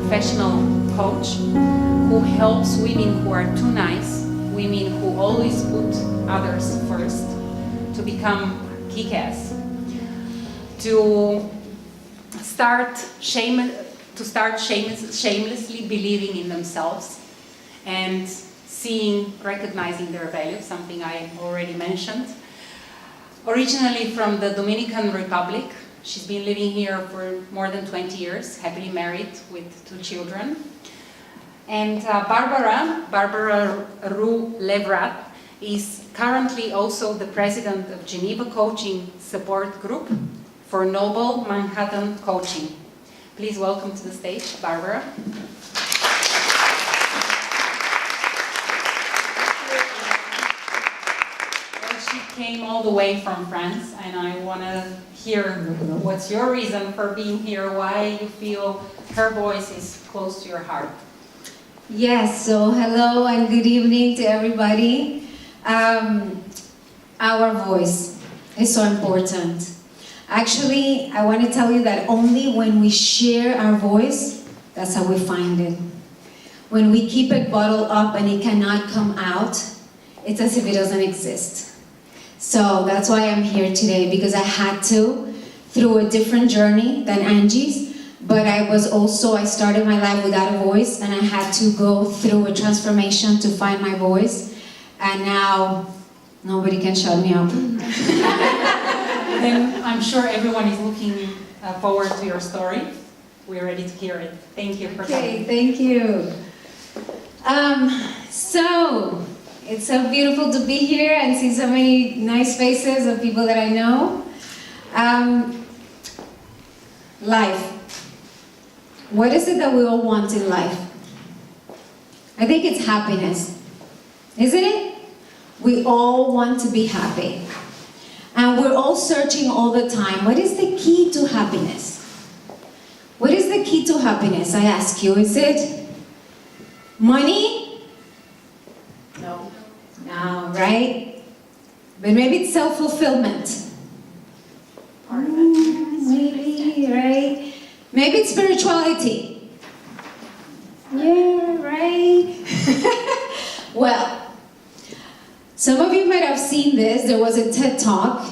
professional coach who helps women who are too nice, women who always put others first, to become kick-ass, to start shamelessly believing in themselves and recognizing their value, something I already mentioned. Originally from the Dominican Republic, she's been living here for more than 20 years, happily married with 2 children. And Barbara Roux-Levra is currently also the president of Geneva Coaching Support Group for Noble Manhattan Coaching. Please welcome to the stage, Barbara. She came all the way from France, and I want to hear what's your reason for being here, why you feel her voice is close to your heart. Yes, so hello and good evening to everybody. Our voice is so important. Actually, I want to tell you that only when we share our voice, that's how we find it. When we keep it bottled up and it cannot come out, it's as if it doesn't exist. So that's why I'm here today, because I had to, through a different journey than Angie's, but I started my life without a voice, and I had to go through a transformation to find my voice, and now nobody can shut me up. Then I'm sure everyone is looking forward to your story. We're ready to hear it. Thank you for coming. Okay, thank you. So, it's so beautiful to be here and see so many nice faces of people that I know. Life. What is it that we all want in life? I think it's happiness. Isn't it? We all want to be happy. And we're all searching all the time. What is the key to happiness? What is the key to happiness, I ask you? Is it money? No. No, right? But maybe it's self-fulfillment. Part of it. Maybe, right? Maybe it's spirituality. Yeah, right? Well, some of you might have seen this. There was a TED Talk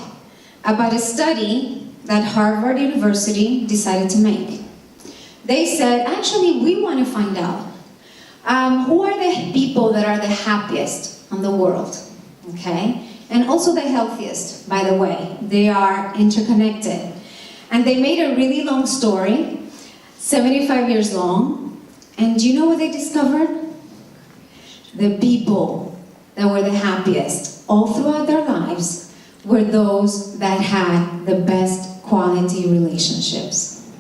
about a study that Harvard University decided to make. They said, actually, we want to find out who are the people that are the happiest in the world, okay? And also the healthiest, by the way. They are interconnected. And they made a really long story, 75 years long. And do you know what they discovered? The people that were the happiest all throughout their lives were those that had the best quality relationships.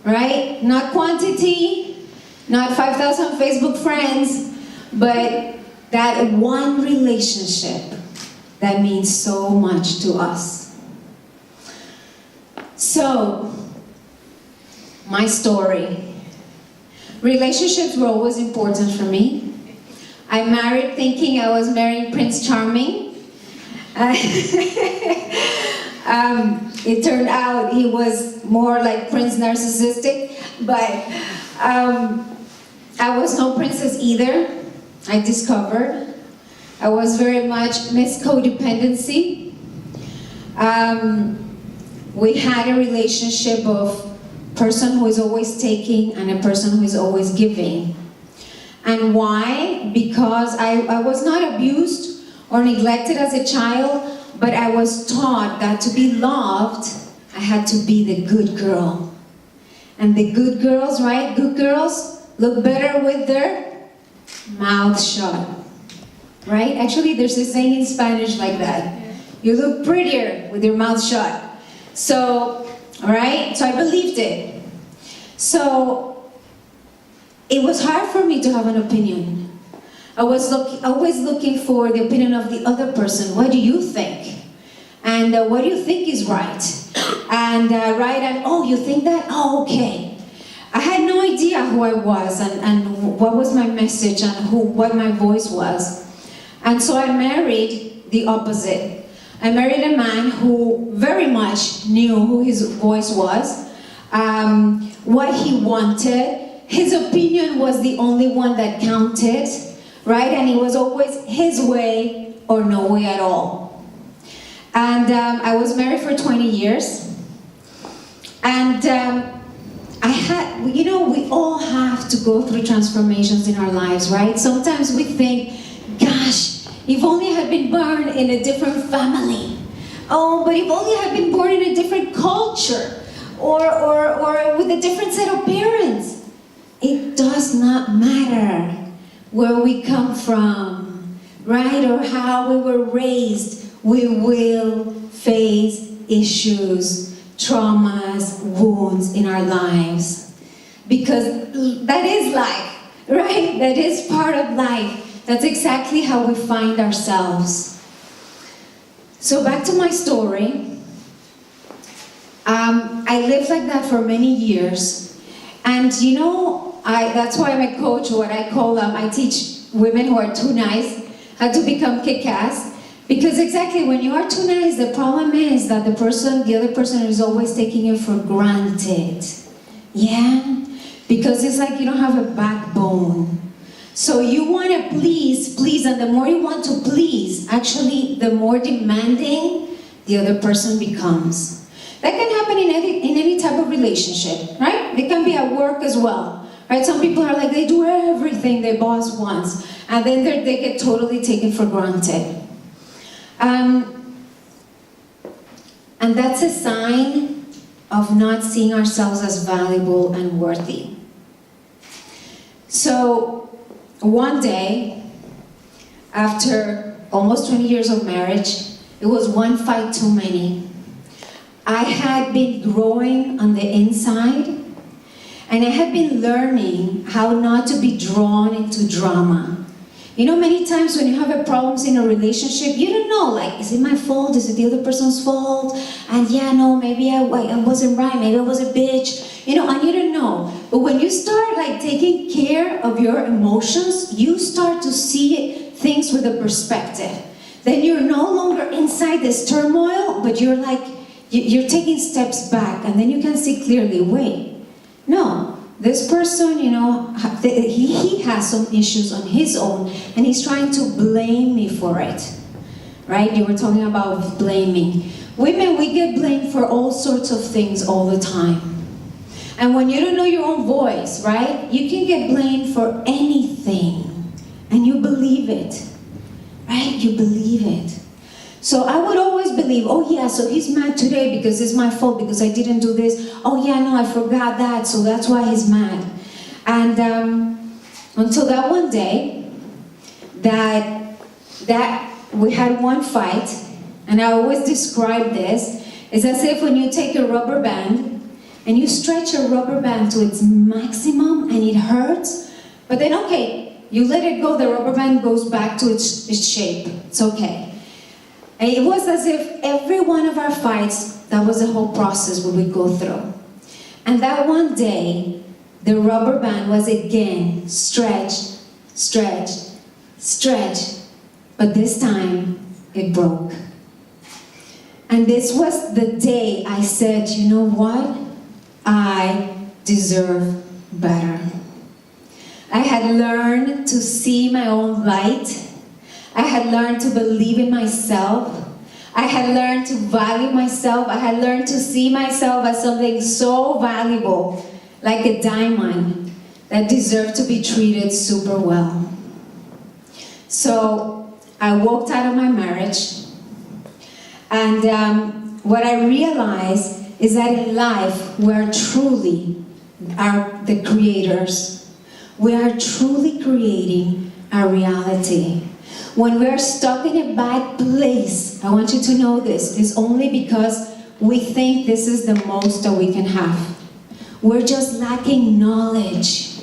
Right? Not quantity, not 5,000 Facebook friends, but that one relationship that means so much to us. So, my story. Relationships were always important for me. I married thinking I was marrying Prince Charming. It turned out he was more like Prince Narcissistic, but I was no princess either. I discovered I was very much Miss Codependency. We had a relationship of person who is always taking and a person who is always giving. And why? Because I was not abused or neglected as a child, but I was taught that to be loved, I had to be the good girl. And the good girls, right? Good girls look better with their mouth shut. Right? Actually, there's a saying in Spanish like that. You look prettier with your mouth shut. So, alright? So I believed it. So, it was hard for me to have an opinion. I was always looking for the opinion of the other person. What do you think? And what do you think is right? And oh, you think that? Oh, okay. I had no idea who I was and what was my message and what my voice was. And so I married the opposite. I married a man who very much knew who his voice was. what he wanted. His opinion was the only one that counted, right? And it was always his way or no way at all. And I was married for 20 years. And I had, you know, we all have to go through transformations in our lives, right? Sometimes we think, gosh, if only I had been born in a different family. Oh, but if only I had been born in a different culture or with a different set of parents. It does not matter where we come from, right? Or how we were raised. We will face issues, traumas, wounds in our lives. Because that is life, right? That is part of life. That's exactly how we find ourselves. So back to my story. I lived like that for many years. And you know, that's why I'm a coach, what I call I teach women who are too nice how to become kick-ass. Because exactly, when you are too nice, the problem is that the other person is always taking you for granted. Yeah? Because it's like you don't have a backbone. So you want to please, and the more you want to please, actually, the more demanding the other person becomes. That can happen in any type of relationship, right? It can be at work as well, right? Some people are like, they do everything their boss wants, and then they get totally taken for granted. And that's a sign of not seeing ourselves as valuable and worthy. So one day, after almost 20 years of marriage, it was one fight too many. I had been growing on the inside, and I had been learning how not to be drawn into drama. You know, many times when you have problems in a relationship, you don't know, like, is it my fault? Is it the other person's fault? And yeah, no, maybe I wasn't right. Maybe I was a bitch. You know, and you don't know. But when you start, like, taking care of your emotions, you start to see things with a perspective. Then you're no longer inside this turmoil, but you're like, you're taking steps back, and then you can see clearly, wait, no, this person, you know, he has some issues on his own, and he's trying to blame me for it, right? You were talking about blaming. Women, we get blamed for all sorts of things all the time. And when you don't know your own voice, right, you can get blamed for anything, and you believe it, right? You believe it. So I would always believe, oh yeah, so he's mad today because it's my fault because I didn't do this. Oh yeah, no, I forgot that, so that's why he's mad. And until that one day, that we had one fight, and I always describe this, it's as if when you take a rubber band and you stretch a rubber band to its maximum and it hurts, but then okay, you let it go, the rubber band goes back to its shape. It's okay. And it was as if every one of our fights, that was the whole process we would go through. And that one day, the rubber band was again stretched, stretched, stretched, but this time it broke. And this was the day I said, you know what? I deserve better. I had learned to see my own light. I had learned to believe in myself. I had learned to value myself. I had learned to see myself as something so valuable, like a diamond that deserved to be treated super well. So I walked out of my marriage, and what I realized is that in life we are truly the creators. We are truly creating our reality. When we're stuck in a bad place, I want you to know this, is only because we think this is the most that we can have. We're just lacking knowledge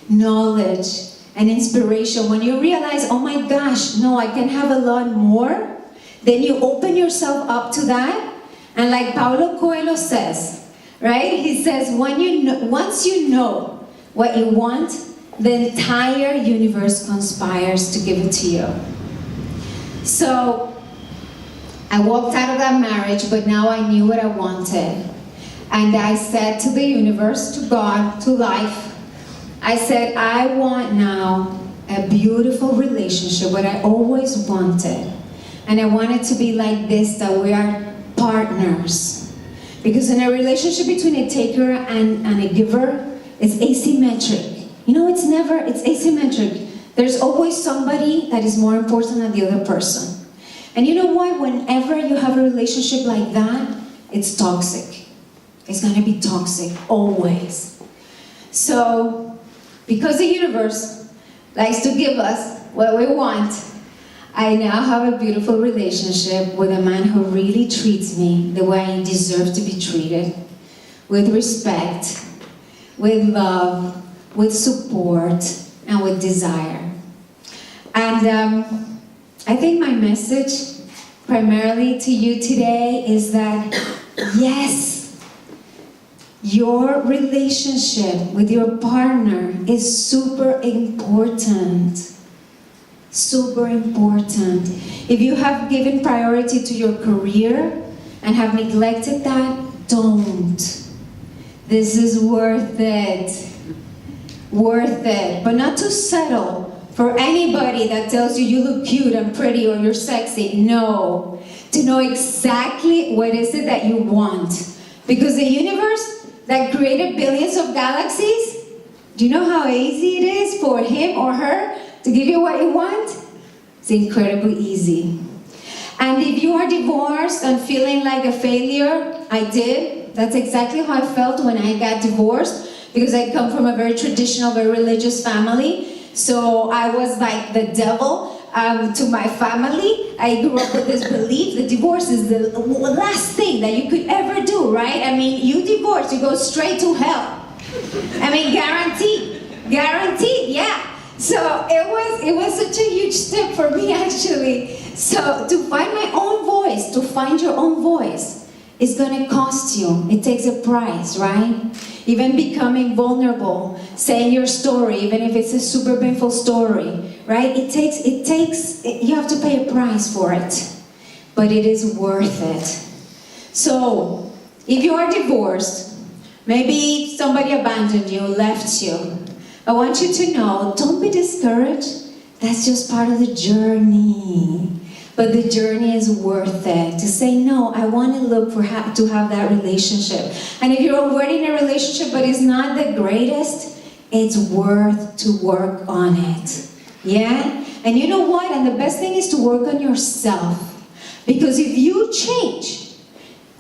and inspiration. When you realize, oh my gosh, no, I can have a lot more, then you open yourself up to that. And like Paulo Coelho says, right? He says, once you know what you want, the entire universe conspires to give it to you. So I walked out of that marriage, but now I knew what I wanted. And I said to the universe, to God, to life, I said, I want now a beautiful relationship, what I always wanted. And I want it to be like this, that we are partners. Because in a relationship between a taker and a giver, it's asymmetric. You know, it's asymmetric. There's always somebody that is more important than the other person. And you know what? Whenever you have a relationship like that, it's toxic. It's going to be toxic, always. So, because the universe likes to give us what we want, I now have a beautiful relationship with a man who really treats me the way I deserve to be treated, with respect, with love, with support, and with desire. And I think my message primarily to you today is that, yes, your relationship with your partner is super important. Super important. If you have given priority to your career and have neglected that, don't. This is worth it. Worth it. But not to settle for anybody that tells you look cute and pretty or you're sexy. No. To know exactly what is it that you want. Because the universe that created billions of galaxies, do you know how easy it is for him or her to give you what you want? It's incredibly easy. And if you are divorced and feeling like a failure, I did. That's exactly how I felt when I got divorced, because I come from a very traditional, very religious family. So I was like the devil to my family. I grew up with this belief that divorce is the last thing that you could ever do, right? I mean, you divorce, you go straight to hell. I mean, guaranteed. Guaranteed, yeah. So it was such a huge step for me, actually. So to find my own voice, to find your own voice, is going to cost you. It takes a price, right? Even becoming vulnerable, saying your story, even if it's a super painful story, right? It takes, you have to pay a price for it. But it is worth it. So, if you are divorced, maybe somebody abandoned you, left you, I want you to know, don't be discouraged. That's just part of the journey. But the journey is worth it. To say, no, I want to look for to have that relationship. And if you're already in a relationship but it's not the greatest, it's worth to work on it. Yeah? And you know what? And the best thing is to work on yourself. Because if you change,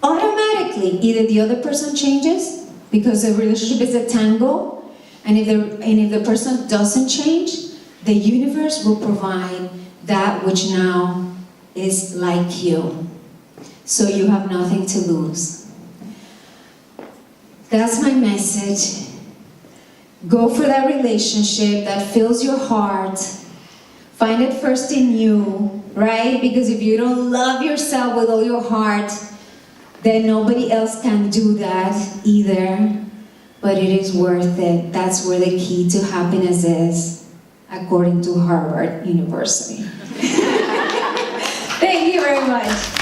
automatically, either the other person changes, because a relationship is a tango, and if the person doesn't change, the universe will provide that which now is like you. So you have nothing to lose. That's my message. Go for that relationship that fills your heart. Find it first in you, right? Because if you don't love yourself with all your heart, then nobody else can do that either. But it is worth it. That's where the key to happiness is, according to Harvard University. Thank you very much.